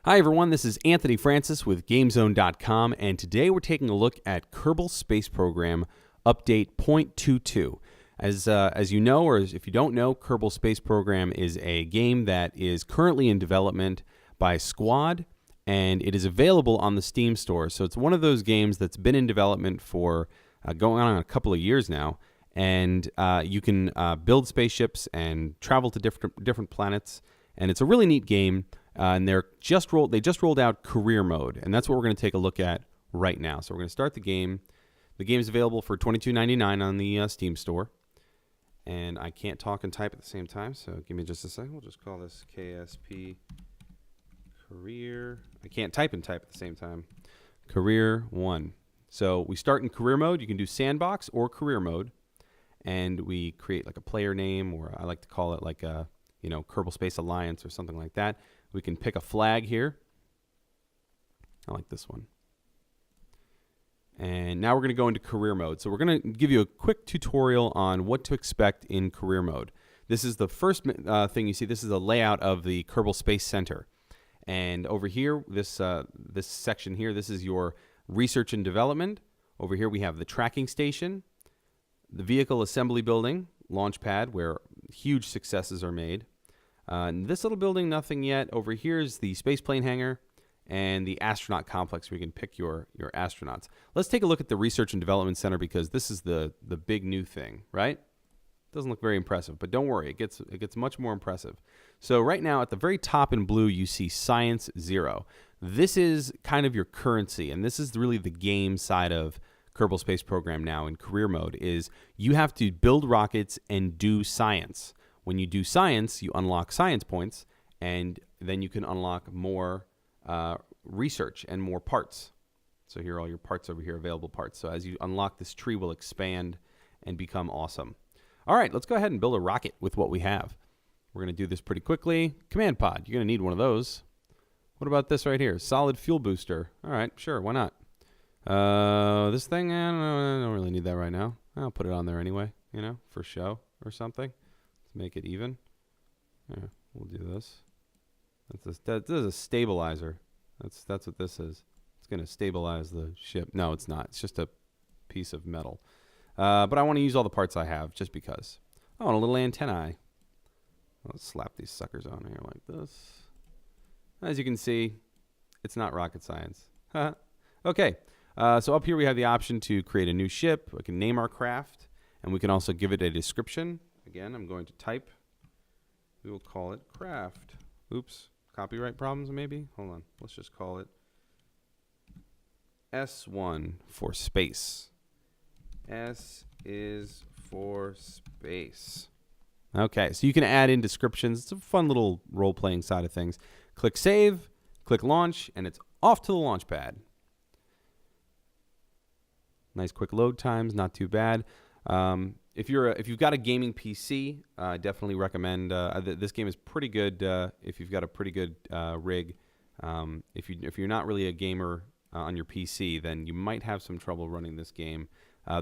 Hi everyone, this is Anthony Francis with GameZone.com, and today we're taking a look at Kerbal Space Program Update 0.22. As you know, or if you don't know, Kerbal Space Program is a game that is currently in development by Squad, and it is available on the Steam store. So it's one of those games that's been in development for going on a couple of years now, and you can build spaceships and travel to different planets, and it's a really neat game. And they just rolled out career mode, and that's what we're going to take a look at right now. So we're going to start the game. The game is available for $22.99 on the Steam store, and I can't talk and type at the same time, so give me just a second. We'll just call this KSP Career. I can't type and type at the same time. Career 1. So we start in career mode. You can do sandbox or career mode, and we create like a player name, or I like to call it like a Kerbal Space Alliance or something like that. We can pick a flag here. I like this one. And now we're going to go into career mode. So we're going to give you a quick tutorial on what to expect in career mode. This is the first thing you see. This is a layout of the Kerbal Space Center. And over here, this section here, this is your research and development. Over here we have the tracking station, the vehicle assembly building, launch pad, where huge successes are made. This little building, nothing yet. Over here is the spaceplane hangar and the astronaut complex where you can pick your astronauts. Let's take a look at the Research and Development Center, because this is the big new thing, right? Doesn't look very impressive, but don't worry, it gets much more impressive. So right now at the very top in blue, you see Science 0. This is kind of your currency, and this is really the game side of Kerbal Space Program now in career mode, is you have to build rockets and do science. When you do science, you unlock science points, and then you can unlock more research and more parts. So here are all your parts over here, available parts. So as you unlock, this tree will expand and become awesome. All right, let's go ahead and build a rocket with what we have. We're going to do this pretty quickly. Command pod, you're going to need one of those. What about this right here? Solid fuel booster. All right, sure, why not? This thing, I don't really need that right now. I'll put it on there anyway, for show or something. Make it even. Yeah, we'll do this. This is a stabilizer. That's what this is. It's going to stabilize the ship. No, it's not. It's just a piece of metal. But I want to use all the parts I have just because. Oh, and a little antennae. Let's slap these suckers on here like this. As you can see, it's not rocket science. Okay. So up here we have the option to create a new ship. We can name our craft, and we can also give it a description. Again, I'm going to type. We will call it craft. Oops. Copyright problems maybe? Hold on. Let's just call it S1 for space. S is for space. Okay, so you can add in descriptions. It's a fun little role-playing side of things. Click save, click launch, and it's off to the launch pad. Nice quick load times, not too bad. If you've got a gaming PC, I definitely recommend. This game is pretty good if you've got a pretty good rig. If you're not really a gamer on your PC, then you might have some trouble running this game.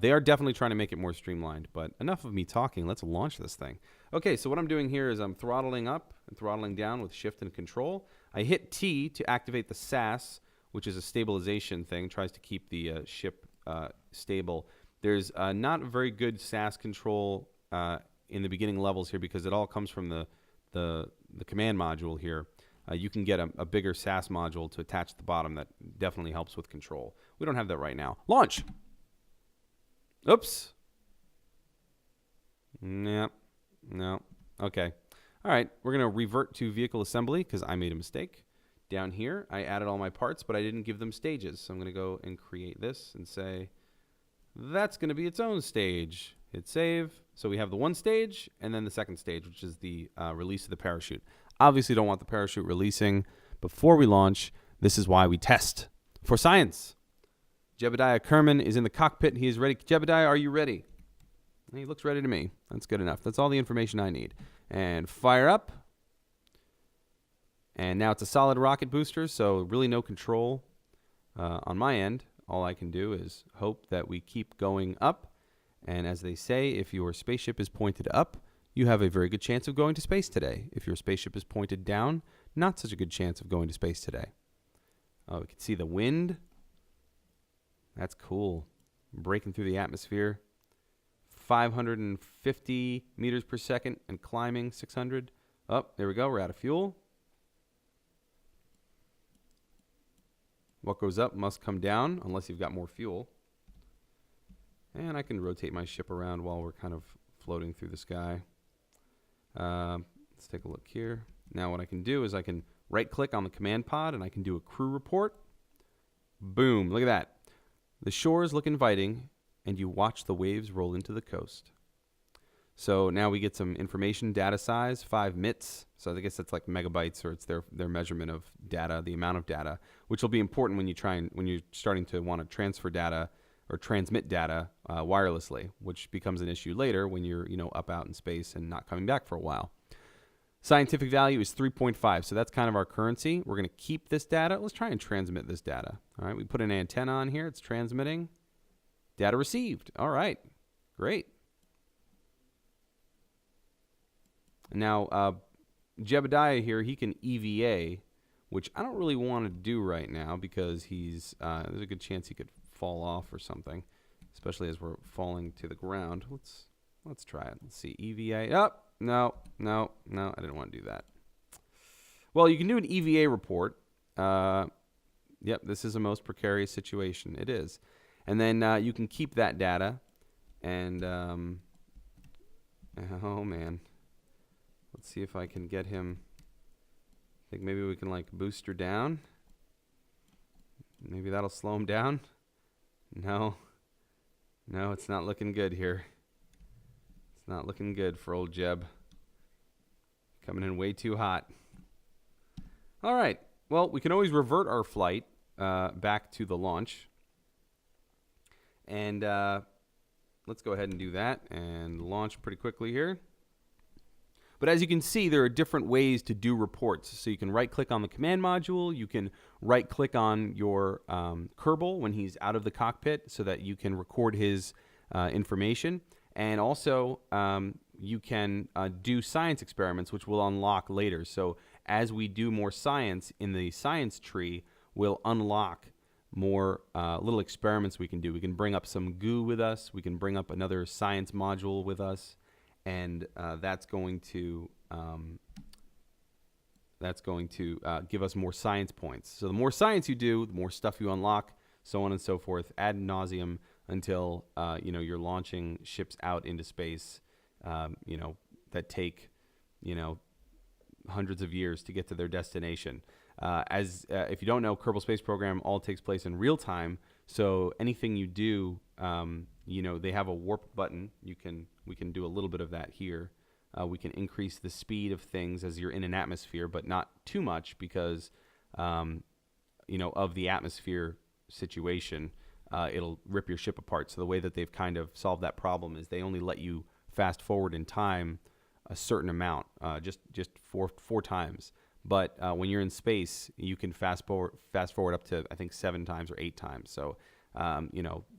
They are definitely trying to make it more streamlined. But enough of me talking. Let's launch this thing. Okay, so what I'm doing here is I'm throttling up and throttling down with Shift and Control. I hit T to activate the SAS, which is a stabilization thing. Tries to keep the ship stable. There's not very good SAS control in the beginning levels here, because it all comes from the command module here. You can get a bigger SAS module to attach at the bottom that definitely helps with control. We don't have that right now. Launch! Oops. No. Okay. All right. We're going to revert to vehicle assembly because I made a mistake. Down here, I added all my parts, but I didn't give them stages. So I'm going to go and create this and say, that's going to be its own stage. Hit save. So we have the one stage and then the second stage, which is the release of the parachute. Obviously, don't want the parachute releasing before we launch. This is why we test for science. Jebediah Kerman is in the cockpit. He is ready. Jebediah, are you ready? He looks ready to me. That's good enough. That's all the information I need. And fire up. And now it's a solid rocket booster, so really no control on my end. All I can do is hope that we keep going up. And as they say, if your spaceship is pointed up, you have a very good chance of going to space today. If your spaceship is pointed down, not such a good chance of going to space today. Oh, we can see the wind. That's cool. Breaking through the atmosphere. 550 meters per second and climbing 600. Oh, there we go. We're out of fuel. What goes up must come down unless you've got more fuel. And I can rotate my ship around while we're kind of floating through the sky. Let's take a look here. Now what I can do is I can right-click on the command pod and I can do a crew report. Boom. Look at that. The shores look inviting, and you watch the waves roll into the coast. So now we get some information, data size, 5 MITs. So I guess that's like megabytes, or it's their measurement of data, the amount of data, which will be important when you're starting to want to transfer data or transmit data wirelessly, which becomes an issue later when you're up out in space and not coming back for a while. Scientific value is 3.5, so that's kind of our currency. We're going to keep this data. Let's try and transmit this data. All right, we put an antenna on here. It's transmitting. Data received. All right, great. Now, Jebediah here, he can EVA, which I don't really want to do right now because there's a good chance he could fall off or something, especially as we're falling to the ground. Let's try it. Let's see, EVA. Oh, no, I didn't want to do that. Well, you can do an EVA report. Yep, this is a most precarious situation. It is. And then you can keep that data. And, oh, man. Let's see if I can get him. I think maybe we can, like, booster down. Maybe that'll slow him down. No, it's not looking good here. It's not looking good for old Jeb. Coming in way too hot. All right. Well, we can always revert our flight back to the launch. And let's go ahead and do that and launch pretty quickly here. But as you can see, there are different ways to do reports. So you can right-click on the command module. You can right-click on your Kerbal when he's out of the cockpit so that you can record his information. And also, you can do science experiments, which we'll unlock later. So as we do more science in the science tree, we'll unlock more little experiments we can do. We can bring up some goo with us. We can bring up another science module with us. And that's going to give us more science points. So the more science you do, the more stuff you unlock, so on and so forth, ad nauseum, until you're launching ships out into space, that take hundreds of years to get to their destination. If you don't know, Kerbal Space Program all takes place in real time. So anything you do, they have a warp button. We can do a little bit of that here. We can increase the speed of things as you're in an atmosphere, but not too much because, of the atmosphere situation. It'll rip your ship apart. So the way that they've kind of solved that problem is they only let you fast forward in time a certain amount, just four times. But when you're in space, you can fast forward up to, I think, 7 times or 8 times. So,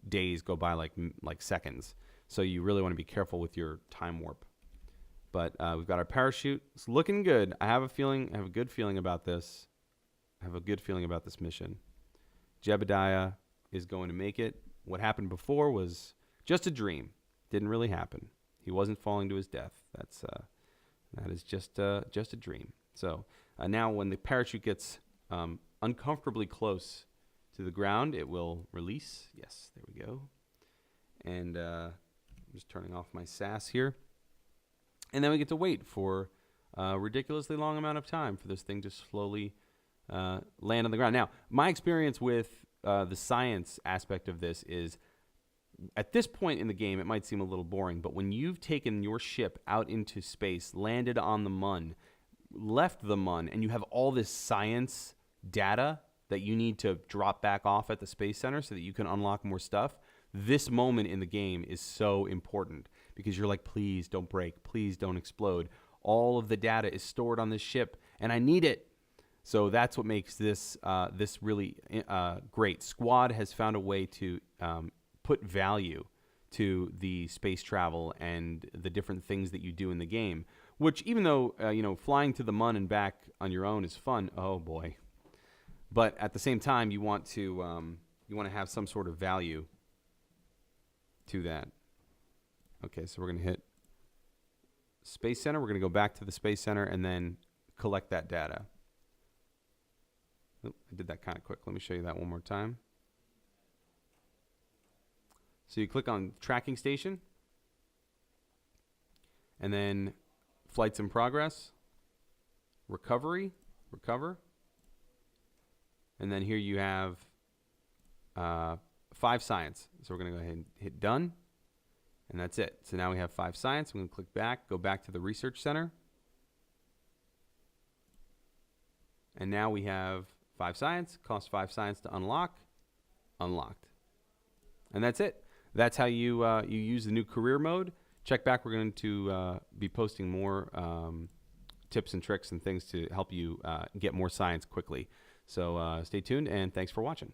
days go by like seconds. So you really want to be careful with your time warp. But we've got our parachute. It's looking good. I have a good feeling about this. I have a good feeling about this mission. Jebediah is going to make it. What happened before was just a dream. Didn't really happen. He wasn't falling to his death. That is just a dream. So now when the parachute gets uncomfortably close to the ground, it will release. Yes, there we go. And I'm just turning off my SAS here. And then we get to wait for a ridiculously long amount of time for this thing to slowly land on the ground. Now, my experience with the science aspect of this is, at this point in the game, it might seem a little boring, but when you've taken your ship out into space, landed on the Mun, left the Mun, and you have all this science data that you need to drop back off at the Space Center so that you can unlock more stuff, this moment in the game is so important because you're like, please don't break, please don't explode. All of the data is stored on this ship, and I need it. So that's what makes this really great. Squad has found a way to put value to the space travel and the different things that you do in the game which even though, flying to the Mun and back on your own is fun. Oh boy. But at the same time, you want to have some sort of value to that. Okay, so we're going to hit Space Center. We're going to go back to the Space Center and then collect that data. Oh, I did that kind of quick. Let me show you that one more time. So you click on Tracking Station, and then Flights in Progress, Recover, and then here you have 5 science. So we're going to go ahead and hit Done, and that's it. So now we have 5 science. I'm going to click back, go back to the Research Center, and now we have 5 science. Costs 5 science to unlock. Unlocked, and that's it. That's how you use the new career mode. Check back. We're going to be posting more tips and tricks and things to help you get more science quickly. So stay tuned, and thanks for watching.